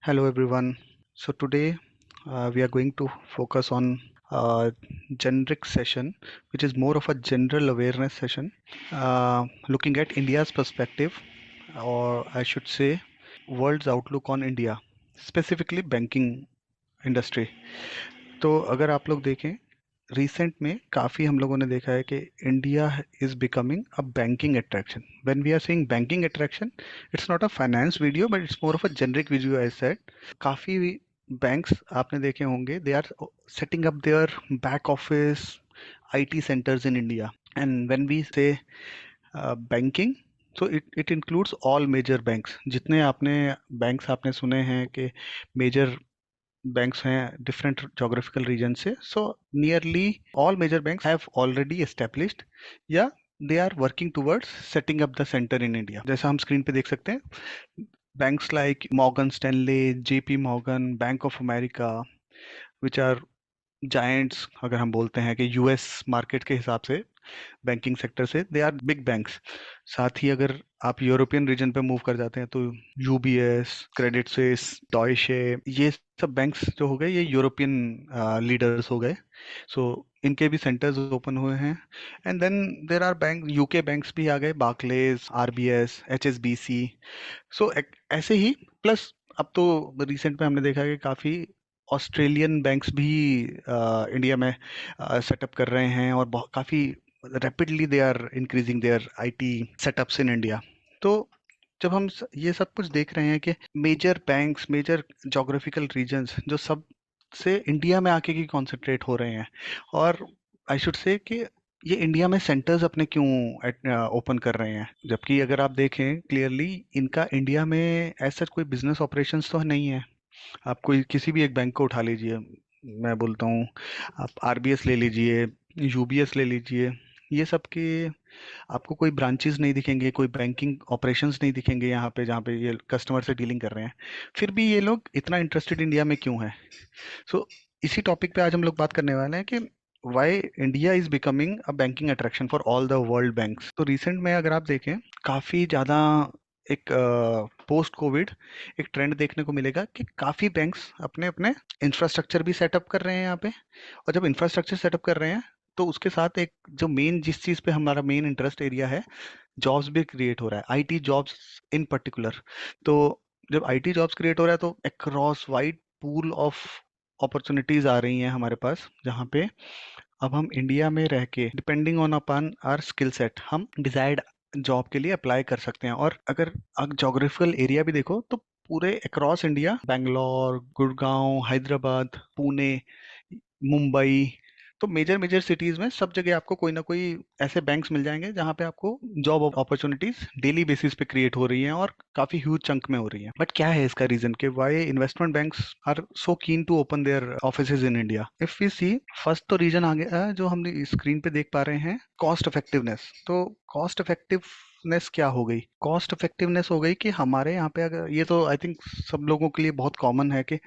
Hello everyone. So today we are going to focus on a generic session, which is more of a general awareness session, looking at India's perspective, or I should say, world's outlook on India, specifically banking industry. तो अगर आप लोग देखें recent में काफ़ी हम लोगों ने देखा है कि India is becoming a banking attraction. When we are saying banking attraction, it's not a finance video but it's more of a generic video I said. काफ़ी बैंक्स आपने देखे होंगे, they are setting up their back office IT centres in India. And when we say banking, so it includes all major banks. जितने आपने banks आपने सुने हैं कि मेजर banks हैं different geographical region से, so nearly all major banks have already established या they are working towards setting up the center in India. जैसा हम स्क्रीन पे देख सकते हैं, banks like Morgan Stanley, JP Morgan, Bank of America, which are giants. अगर हम बोलते हैं कि यूएस मार्केट के हिसाब से बैंकिंग सेक्टर से दे आर बिग बैंक्स. साथ ही अगर आप यूरोपियन रीजन पे मूव कर जाते हैं तो यूबीएस, क्रेडिट स्विस, डॉयशे, ये सब बैंक्स जो हो गए ये यूरोपियन लीडर्स हो गए. सो इनके भी सेंटर्स ओपन हुए हैं. And then there are bank, UK banks भी आ गए, बार्कलेज, आरबीएस, एचएसबीसी. सो ऐसे ही प्लस अब तो रिसेंट में हमने देखा है कि काफ़ी ऑस्ट्रेलियन बैंक्स भी इंडिया में सेटअप कर रहे हैं और बहुत काफ़ी rapidly they are increasing their IT setups in India. तो जब हम ये सब कुछ देख रहे हैं कि major banks, major geographical regions जो सब से इंडिया में आके की कॉन्सेंट्रेट हो रहे हैं, और आई शुड से कि ये इंडिया में सेंटर्स अपने क्यों ओपन कर रहे हैं, जबकि अगर आप देखें क्लियरली इनका इंडिया में ऐसा कोई बिजनेस ऑपरेशंस तो नहीं है. आप कोई किसी भी एक बैंक को उठा लीजिए, मैं बोलता हूँ आप आरबीएस ले लीजिए, यूबीएस ले लीजिए, ये सब के आपको कोई ब्रांचेस नहीं दिखेंगे, कोई बैंकिंग ऑपरेशंस नहीं दिखेंगे यहाँ पे जहाँ पे ये कस्टमर से डीलिंग कर रहे हैं. फिर भी ये लोग इतना इंटरेस्टेड इंडिया में क्यों है? सो इसी टॉपिक पे आज हम लोग बात करने वाले हैं कि why India is becoming a banking attraction for all the world banks. तो रिसेंट में अगर आप देखें काफ़ी ज़्यादा एक पोस्ट कोविड एक ट्रेंड देखने को मिलेगा कि काफ़ी बैंक्स अपने अपने इंफ्रास्ट्रक्चर भी सेटअप कर रहे हैं यहाँ पे. और जब इंफ्रास्ट्रक्चर सेटअप कर रहे हैं तो उसके साथ एक जो मेन जिस चीज़ पे हमारा मेन इंटरेस्ट एरिया है, जॉब्स भी क्रिएट हो रहा है, आईटी जॉब्स इन पर्टिकुलर. तो जब आईटी जॉब्स क्रिएट हो रहा है तो across wide pool of opportunities आ रही हैं हमारे पास, जहाँ पे अब हम इंडिया में रह के डिपेंडिंग ऑन अपन आर स्किल सेट हम डिजायर्ड जॉब के लिए अप्लाई कर सकते हैं. और अगर आप जोग्राफिकल एरिया भी देखो तो पूरे अक्रॉस इंडिया, बैंगलोर, गुड़गांव, हैदराबाद, पुणे, मुंबई, तो मेजर मेजर सिटीज में सब जगह आपको कोई ना कोई ऐसे बैंक्स मिल जाएंगे जहाँ पे आपको जॉब अपॉर्चुनिटीज डेली बेसिस पे क्रिएट हो रही हैं और काफी ह्यूज चंक में हो रही हैं. बट क्या है इसका रीजन कि why investment banks are so keen to open their offices in India? If we see, first तो रीजन आ गया जो हम स्क्रीन पे देख पा रहे हैं, कॉस्ट इफेक्टिवनेस. तो कॉस्ट इफेक्टिवनेस क्या हो गई? कॉस्ट इफेक्टिवनेस हो गई कि हमारे यहाँ पे, अगर ये तो आई थिंक सब लोगों के लिए बहुत कॉमन है कि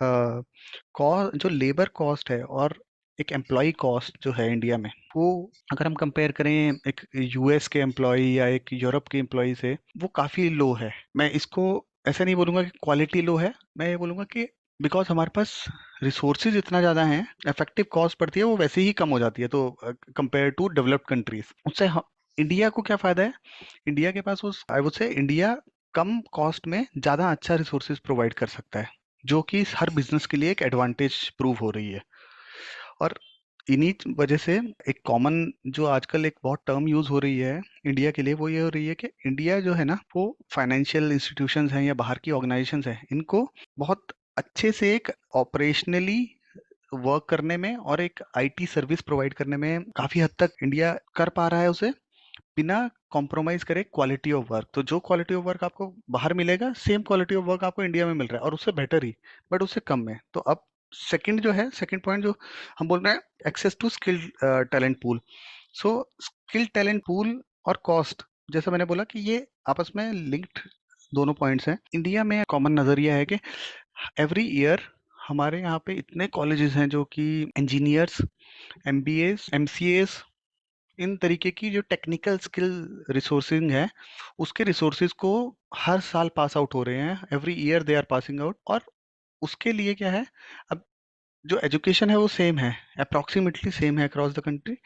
कॉस्ट, जो लेबर कॉस्ट है और एक एम्प्लॉय कॉस्ट जो है इंडिया में, वो अगर हम कंपेयर करें एक यूएस के एम्प्लॉय या एक यूरोप के एम्प्लॉय से, वो काफ़ी लो है. मैं इसको ऐसा नहीं बोलूँगा कि क्वालिटी लो है, मैं ये बोलूँगा कि बिकॉज हमारे पास रिसोर्सेज इतना ज़्यादा हैं, इफेक्टिव कॉस्ट पड़ती है वो वैसे ही कम हो जाती है. तो कंपेयर टू डेवलप्ड कंट्रीज, उससे इंडिया को क्या फ़ायदा है? इंडिया के पास उस, आई वुड से इंडिया कम कॉस्ट में ज़्यादा अच्छा रिसोर्सेज प्रोवाइड कर सकता है, जो कि हर बिजनेस के लिए एक एडवांटेज प्रूव हो रही है. और इन्हीं वजह से एक कॉमन जो आजकल एक बहुत टर्म यूज हो रही है इंडिया के लिए, वो ये हो रही है कि इंडिया जो है ना, वो फाइनेंशियल इंस्टीट्यूशंस हैं या बाहर की ऑर्गेनाइजेशंस हैं, इनको बहुत अच्छे से एक ऑपरेशनली वर्क करने में और एक आईटी सर्विस प्रोवाइड करने में काफी हद तक इंडिया कर पा रहा है उसे, बिना कॉम्प्रोमाइज करे क्वालिटी ऑफ वर्क. तो जो क्वालिटी ऑफ वर्क आपको बाहर मिलेगा, सेम क्वालिटी ऑफ वर्क आपको इंडिया में मिल रहा है और उससे बेटर ही, बट उससे कम में. तो अब सेकंड जो है, सेकंड पॉइंट जो हम बोल रहे हैं, access to skill talent pool. So skill talent pool और कॉस्ट, जैसा मैंने बोला कि ये आपस में लिंक्ड दोनों पॉइंट्स हैं. इंडिया में कॉमन नजरिया है कि एवरी ईयर हमारे यहाँ पे इतने कॉलेजेस हैं जो कि इंजीनियर्स, एमबीएस, एमसीएस, इन तरीके की जो टेक्निकल स्किल रिसोर्सिंग है, उसके रिसोर्सेज को हर साल पास आउट हो रहे हैं, every year they are passing out. और उसके लिए क्या है, अब जो एजुकेशन है वो सेम है, अप्रॉक्सीमेटली सेम है अक्रॉस द कंट्री।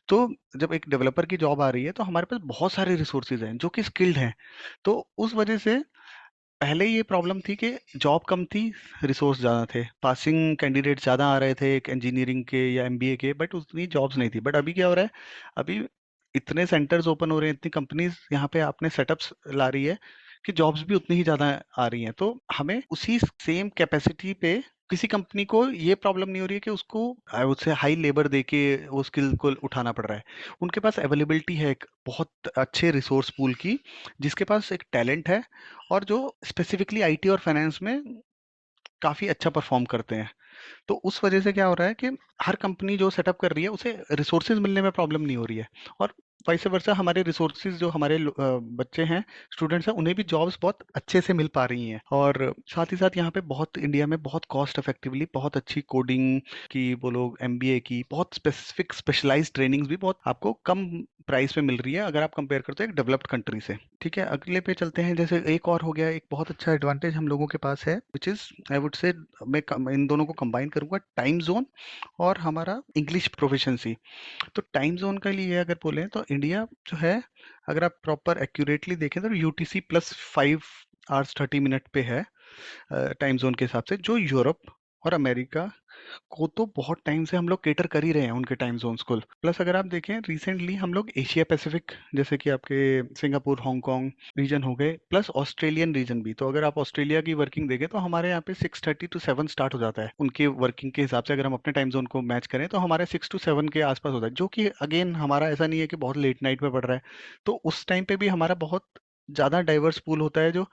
तो जब एक डेवलपर की जॉब आ रही है तो हमारे पास बहुत सारे रिसोर्सेज हैं जो कि स्किल्ड हैं। तो उस वजह से पहले ये प्रॉब्लम थी कि जॉब कम थी, रिसोर्स ज़्यादा थे, पासिंग कैंडिडेट ज़्यादा आ रहे थे एक इंजीनियरिंग के या एमबीए के, बट उतनी जॉब्स नहीं थी। बट अभी क्या हो रहा है, अभी इतने सेंटर्स ओपन हो रहे हैं, इतनी कंपनीज यहाँ पे अपने सेटअप्स ला रही है कि जॉब्स भी उतनी ही ज़्यादा आ रही हैं। तो हमें उसी सेम कैपेसिटी पे किसी कंपनी को ये प्रॉब्लम नहीं हो रही है कि उसको I would say high labour दे के वो स्किल को उठाना पड़ रहा है। उनके पास अवेलेबिलिटी है एक बहुत अच्छे रिसोर्स पूल की, जिसके पास एक टैलेंट है और जो स्पेसिफिकली आईटी और फाइनेंस में काफ़ी अच्छा परफॉर्म करते हैं। तो उस वजह से क्या हो रहा है कि हर कंपनी जो सेटअप कर रही है उसे रिसोर्सेज मिलने में प्रॉब्लम नहीं हो रही है। और वाइस वर्सा हमारे रिसोर्सेज जो हमारे बच्चे हैं, स्टूडेंट्स हैं, उन्हें भी जॉब्स बहुत अच्छे से मिल पा रही हैं। और साथ ही साथ यहाँ पे बहुत इंडिया में बहुत कॉस्ट इफेक्टिवली बहुत अच्छी कोडिंग की, बोलो एमबीए की, बहुत स्पेसिफिक स्पेशलाइज्ड ट्रेनिंग्स भी बहुत आपको कम प्राइस पे मिल रही है अगर आप कंपेयर करते हो एक डेवलप्ड कंट्री से। ठीक है, अगले पे चलते हैं। जैसे एक और हो गया, एक बहुत अच्छा एडवांटेज हम लोगों के पास है, विच इज आई वुड से, इन दोनों को कंबाइन करूंगा, टाइम जोन और हमारा इंग्लिश प्रोफिशिएंसी। तो टाइम जोन के लिए अगर बोलें तो इंडिया जो है, अगर आप प्रॉपर एक्यूरेटली देखें तो यूटीसी प्लस 5 आवर्स 30 मिनट पे है टाइम जोन के हिसाब से। जो यूरोप और अमेरिका को तो बहुत टाइम से हम लोग केटर कर ही रहे हैं उनके टाइम जोन्स को। प्लस अगर आप देखें रिसेंटली हम लोग एशिया पैसिफिक, जैसे कि आपके सिंगापुर हांगकांग रीजन हो गए, प्लस ऑस्ट्रेलियन रीजन भी। तो अगर आप ऑस्ट्रेलिया की वर्किंग देखें तो हमारे यहाँ पे 6:30 to 7 स्टार्ट हो जाता है उनके वर्किंग के हिसाब से। अगर हम अपने टाइम जोन को मैच करें तो हमारे 6 to 7 के आसपास होता है, जो कि अगेन हमारा ऐसा नहीं है कि बहुत लेट नाइट में पड़ रहा है। तो उस टाइम पे भी हमारा बहुत ज़्यादा डाइवर्स पूल होता है जो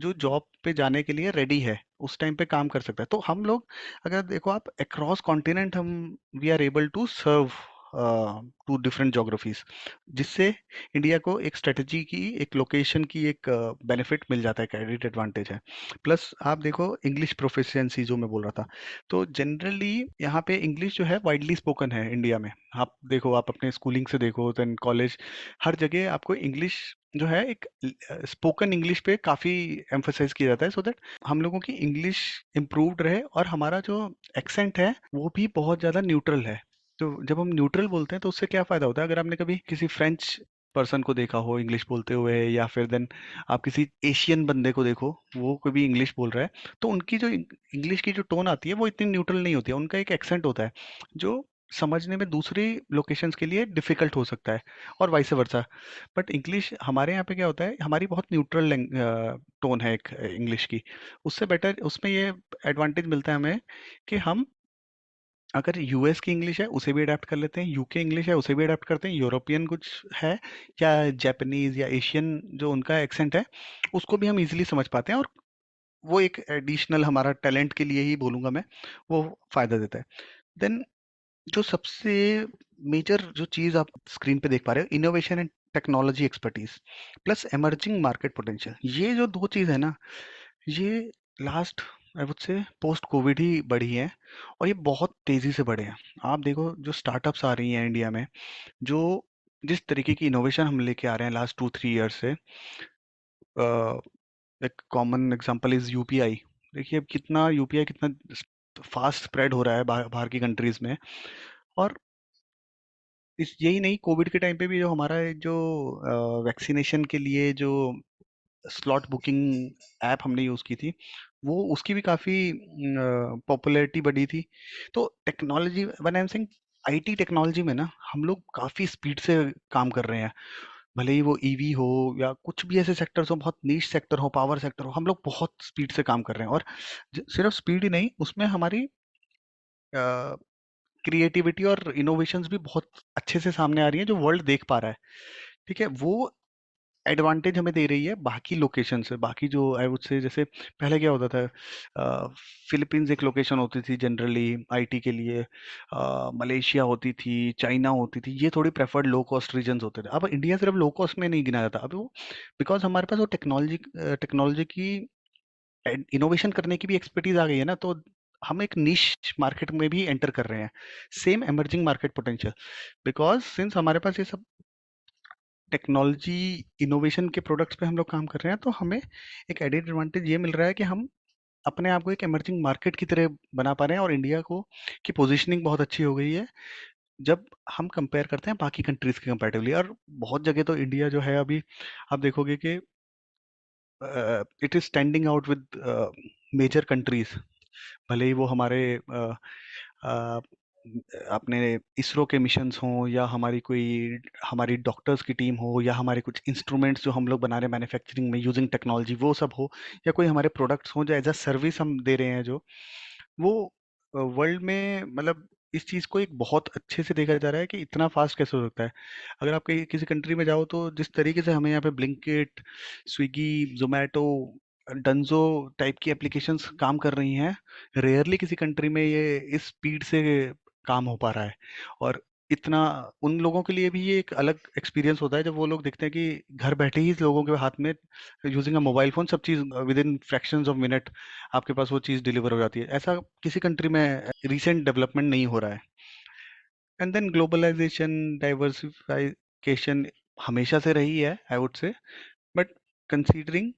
जो जॉब पे जाने के लिए रेडी है, उस टाइम पे काम कर सकता है। तो हम लोग, अगर देखो आप अक्रॉस कॉन्टिनेंट, हम we are able to serve to different geographies, जिससे इंडिया को एक स्ट्रेटजी की, एक लोकेशन की एक बेनिफिट मिल जाता है, क्रेडिट एडवांटेज है। प्लस आप देखो इंग्लिश प्रोफिशिएंसी जो मैं बोल रहा था, तो जनरली यहाँ पे इंग्लिश जो है वाइडली स्पोकन है इंडिया में। आप देखो, आप अपने स्कूलिंग से देखो, देन कॉलेज, हर जगह आपको इंग्लिश जो है एक स्पोकन इंग्लिश पे काफ़ी एम्फोसाइज किया जाता है, सो दैट हम लोगों की इंग्लिश इम्प्रूव्ड रहे और हमारा जो एक्सेंट है वो भी बहुत ज़्यादा न्यूट्रल है। तो जब हम न्यूट्रल बोलते हैं तो उससे क्या फ़ायदा होता है, अगर आपने कभी किसी फ्रेंच पर्सन को देखा हो इंग्लिश बोलते हुए, या फिर देन आप किसी एशियन बंदे को देखो, वो कोई भी इंग्लिश बोल रहा है, तो उनकी जो इंग्लिश की जो टोन आती है वो इतनी न्यूट्रल नहीं होती है, उनका एक एक्सेंट होता है जो समझने में दूसरी लोकेशंस के लिए डिफिकल्ट हो सकता है, और वाइस वर्सा। बट इंग्लिश हमारे यहाँ पे क्या होता है, हमारी बहुत न्यूट्रल टोन है एक इंग्लिश की। उससे बेटर उसमें ये एडवांटेज मिलता है हमें कि हम अगर यूएस की इंग्लिश है उसे भी अडेप्ट कर लेते हैं, यूके इंग्लिश है उसे भी अडेप्ट करते हैं, यूरोपियन कुछ है या जापानीज या एशियन जो उनका एक्सेंट है उसको भी हम इजीली समझ पाते हैं। और वो एक एडिशनल हमारा टैलेंट के लिए ही बोलूंगा मैं, वो फायदा देता है। देन जो सबसे मेजर जो चीज़ आप स्क्रीन पे देख पा रहे हो, innovation and technology expertise plus emerging market potential, ये जो दो चीज़ है ना, ये last I would say post covid ही बढ़ी है, और ये बहुत तेज़ी से बढ़े हैं। आप देखो जो स्टार्टअप्स आ रही हैं इंडिया में, जो जिस तरीके की इनोवेशन हम लेके आ रहे हैं लास्ट 2-3 ईयर्स से, एक कॉमन एग्जांपल इज यूपीआई। देखिए अब कितना यूपीआई कितना फास्ट स्प्रेड हो रहा है बाहर बाहर की कंट्रीज में। और इस यही नहीं, कोविड के टाइम पे भी जो हमारा जो वैक्सीनेशन के लिए जो स्लॉट बुकिंग ऐप हमने यूज़ की थी, वो उसकी भी काफ़ी पॉपुलैरिटी बढ़ी थी। तो technology, one I am saying, IT technology में ना हम लोग काफ़ी स्पीड से काम कर रहे हैं। भले ही वो ईवी हो या कुछ भी ऐसे सेक्टर्स हो, बहुत नीश सेक्टर हो, पावर सेक्टर हो, हम लोग बहुत स्पीड से काम कर रहे हैं। और सिर्फ स्पीड ही नहीं, उसमें हमारी क्रिएटिविटी और इनोवेशंस भी बहुत अच्छे से सामने आ रही है जो वर्ल्ड देख पा रहा है। ठीक है, वो एडवांटेज हमें दे रही है बाकी लोकेशन से। बाकी जो आई वुड से, जैसे पहले क्या होता था, फिलीपींस एक लोकेशन होती थी जनरली आईटी के लिए, मलेशिया होती थी, चाइना होती थी, ये थोड़ी प्रेफर्ड लो कॉस्ट रीजन्स होते थे। अब इंडिया सिर्फ लो कॉस्ट में नहीं गिना जाता, अब वो बिकॉज हमारे पास वो टेक्नोलॉजी टेक्नोलॉजी की इनोवेशन करने की भी एक्सपर्टीज आ गई है ना। तो हम एक निश मार्केट में भी एंटर कर रहे हैं, same emerging market potential, because since हमारे पास ये सब टेक्नोलॉजी इनोवेशन के प्रोडक्ट्स पे हम लोग काम कर रहे हैं, तो हमें एक एडेड एडवांटेज ये मिल रहा है कि हम अपने आप को एक एमर्जिंग मार्केट की तरह बना पा रहे हैं, और इंडिया को की पोजीशनिंग बहुत अच्छी हो गई है जब हम कंपेयर करते हैं बाकी कंट्रीज के कंपैरेटिवली। और बहुत जगह तो इंडिया जो है अभी आप देखोगे कि it is standing out with major countries, भले ही वो हमारे अ, अपने इसरो के मिशंस हों, या हमारी डॉक्टर्स की टीम हो, या हमारे कुछ इंस्ट्रूमेंट्स जो हम लोग बना रहे हैं मैन्युफैक्चरिंग में यूजिंग टेक्नोलॉजी, वो सब हो, या कोई हमारे प्रोडक्ट्स हों जो एज अ सर्विस हम दे रहे हैं, जो वो वर्ल्ड में मतलब इस चीज़ को एक बहुत अच्छे से देखा जा रहा है कि इतना फास्ट कैसे हो सकता है। अगर आप कहीं किसी कंट्री में जाओ, तो जिस तरीके से हमें यहाँ पे Blinkit, Swiggy, Zomato, Dunzo type की एप्लीकेशंस काम कर रही हैं, रेयरली किसी कंट्री में ये इस स्पीड से काम हो पा रहा है। और इतना उन लोगों के लिए भी ये एक अलग एक्सपीरियंस होता है जब वो लोग देखते हैं कि घर बैठे ही लोगों के हाथ में यूजिंग अ मोबाइल फोन सब चीज़ within fractions of minute आपके पास वो चीज़ डिलीवर हो जाती है। ऐसा किसी कंट्री में रिसेंट डेवलपमेंट नहीं हो रहा है। एंड देन ग्लोबलाइजेशन, डाइवर्सिफिकेशन हमेशा से रही है, I would say, but considering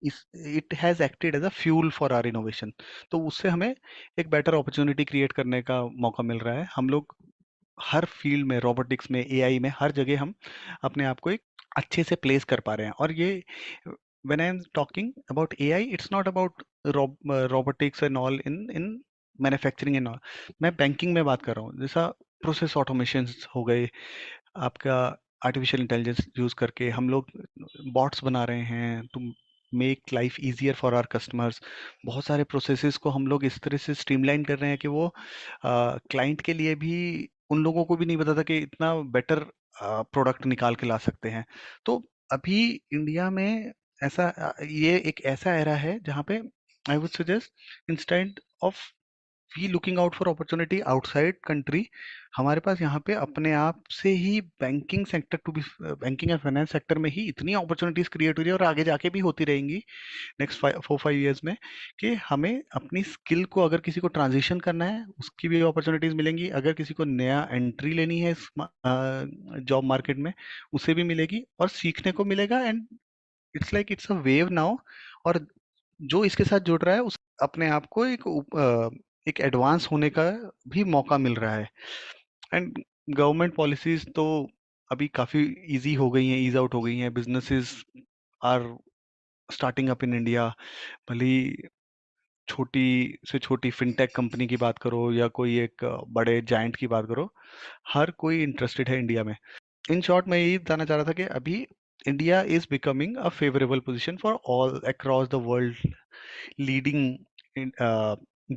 it has acted as a fuel for our innovation, तो उससे हमें एक बेटर अपॉर्चुनिटी क्रिएट करने का मौका मिल रहा है। हम लोग हर फील्ड में, रोबोटिक्स में, एआई में, हर जगह हम अपने आप को एक अच्छे से प्लेस कर पा रहे हैं। और ये when I am talking about AI, it's not about robotics and all in manufacturing and all. मैं बैंकिंग में बात कर रहा हूँ, जैसा प्रोसेस ऑटोमेशन हो गए, आपका आर्टिफिशियल इंटेलिजेंस यूज करके हम लोग बॉट्स बना रहे हैं to make life easier for our customers. बहुत सारे प्रोसेसेस को हम लोग इस तरह से स्ट्रीमलाइन कर रहे हैं कि वो क्लाइंट के लिए भी, उन लोगों को भी नहीं पता था कि इतना बेटर प्रोडक्ट निकाल के ला सकते हैं। तो अभी इंडिया में ये एक ऐसा एरा है जहाँ पे I would suggest, instead of we looking out for opportunity outside country, हमारे पास यहाँ पे अपने आप से ही banking sector to be, banking and finance sector में ही इतनी अपॉर्चुनिटीज क्रिएट हो रही है, और आगे जाके भी होती रहेंगी नेक्स्ट 4-5 ईयर्स में, कि हमें अपनी स्किल को, अगर किसी को ट्रांजिशन करना है उसकी भी अपॉर्चुनिटीज मिलेंगी, अगर किसी को नया एंट्री लेनी है इस जॉब मार्केट में उसे भी मिलेगी और सीखने को मिलेगा। And it's a wave now, और जो इसके साथ जुड़ रहा है उस अपने आप को एक एडवांस होने का भी मौका मिल रहा है। एंड गवर्नमेंट पॉलिसीज तो अभी काफ़ी इजी हो गई हैं, ईज आउट हो गई हैं, businesses are starting up in India. भले ही छोटी से छोटी फिनटेक कंपनी की बात करो, या कोई एक बड़े जायंट की बात करो, हर कोई इंटरेस्टेड है इंडिया में। इन शॉर्ट मैं यही बताना चाह रहा था कि अभी India is becoming a favourable position for all across the world leading in,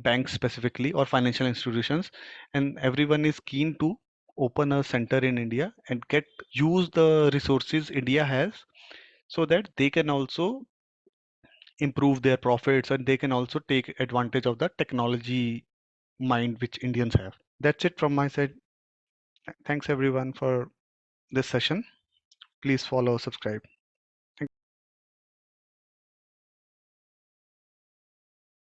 banks specifically or financial institutions, and everyone is keen to open a center in India and get use the resources India has, so that they can also improve their profits, and they can also take advantage of the technology mind which Indians have. That's it from my side. Thanks everyone for this session. Please follow, subscribe.